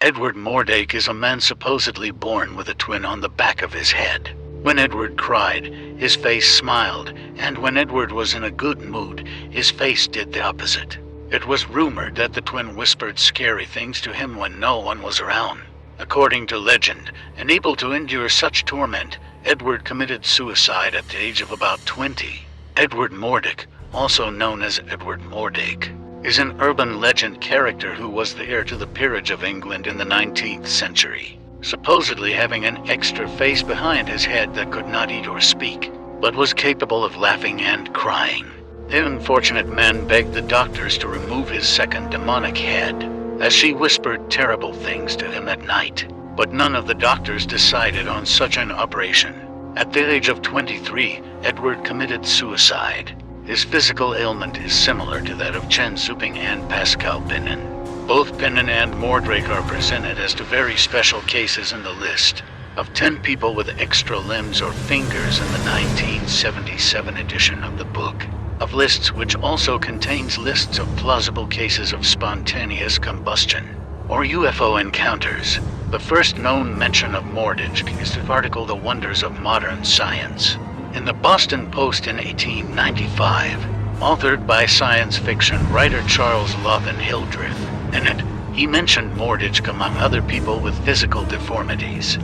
Edward Mordrake is a man supposedly born with a twin on the back of his head. When Edward cried, his face smiled, and when Edward was in a good mood, his face did the opposite. It was rumored that the twin whispered scary things to him when no one was around. According to legend, unable to endure such torment, Edward committed suicide at the age of about 20. Edward Mordrake, also known as Edward Mordrake, is an urban legend character who was the heir to the peerage of England in the 19th century, supposedly having an extra face behind his head that could not eat or speak, but was capable of laughing and crying. The unfortunate man begged the doctors to remove his second demonic head, as she whispered terrible things to him at night. But none of the doctors decided on such an operation. At the age of 23, Edward committed suicide. His physical ailment is similar to that of Zuping and Pascal Pinon. Both Pinon and Mordrake are presented as two very special cases in the list of 10 people with extra limbs or fingers in the 1977 edition of the Book of Lists, which also contains lists of plausible cases of spontaneous combustion or UFO encounters. The first known mention of Mordijk is the article The Wonders of Modern Science in the Boston Post in 1895, authored by science fiction writer Charles Lawton Hildreth. In it, he mentioned Mordijk among other people with physical deformities,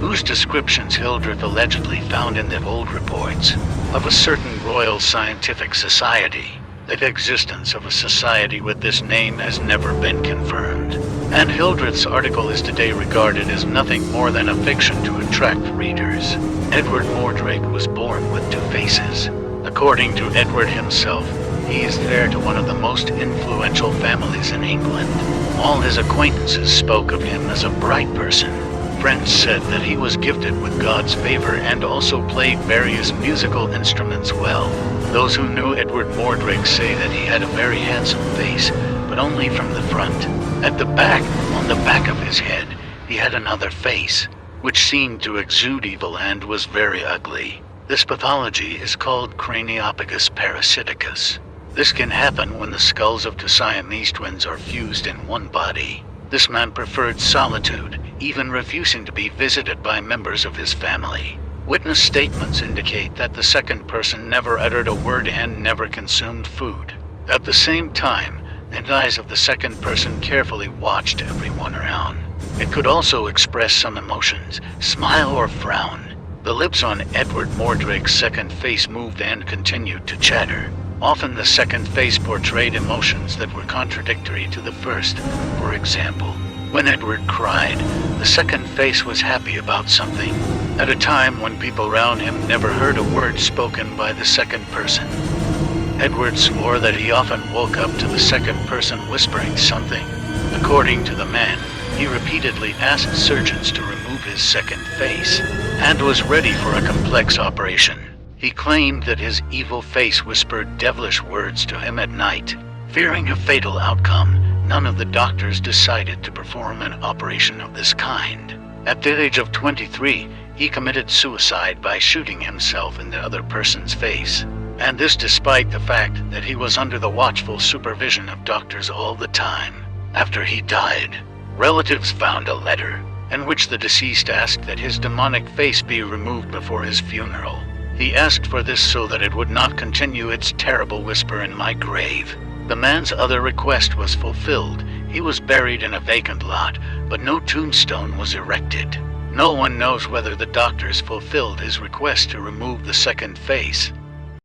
whose descriptions Hildreth allegedly found in the old reports of a certain Royal Scientific Society. The existence of a society with this name has never been confirmed, and Hildreth's article is today regarded as nothing more than a fiction to attract readers. Edward Mordrake was born with two faces. According to Edward himself, he is heir to one of the most influential families in England. All his acquaintances spoke of him as a bright person. Friends said that he was gifted with God's favor and also played various musical instruments well. Those who knew Edward Mordrake say that he had a very handsome face, but only from the front. At the back, on the back of his head, he had another face, which seemed to exude evil and was very ugly. This pathology is called craniopagus parasiticus. This can happen when the skulls of two Siamese twins are fused in one body. This man preferred solitude, even refusing to be visited by members of his family. Witness statements indicate that the second person never uttered a word and never consumed food. At the same time, the eyes of the second person carefully watched everyone around. It could also express some emotions, smile or frown. The lips on Edward Mordrake's second face moved and continued to chatter. Often the second face portrayed emotions that were contradictory to the first. For example, when Edward cried, the second face was happy about something, at a time when people around him never heard a word spoken by the second person. Edward swore that he often woke up to the second person whispering something. According to the man, he repeatedly asked surgeons to remove his second face, and was ready for a complex operation. He claimed that his evil face whispered devilish words to him at night. Fearing a fatal outcome, none of the doctors decided to perform an operation of this kind. At the age of 23, he committed suicide by shooting himself in the other person's face, and this despite the fact that he was under the watchful supervision of doctors all the time. After he died, relatives found a letter in which the deceased asked that his demonic face be removed before his funeral. He asked for this so that it would not continue its terrible whisper in my grave. The man's other request was fulfilled. He was buried in a vacant lot, but no tombstone was erected. No one knows whether the doctors fulfilled his request to remove the second face.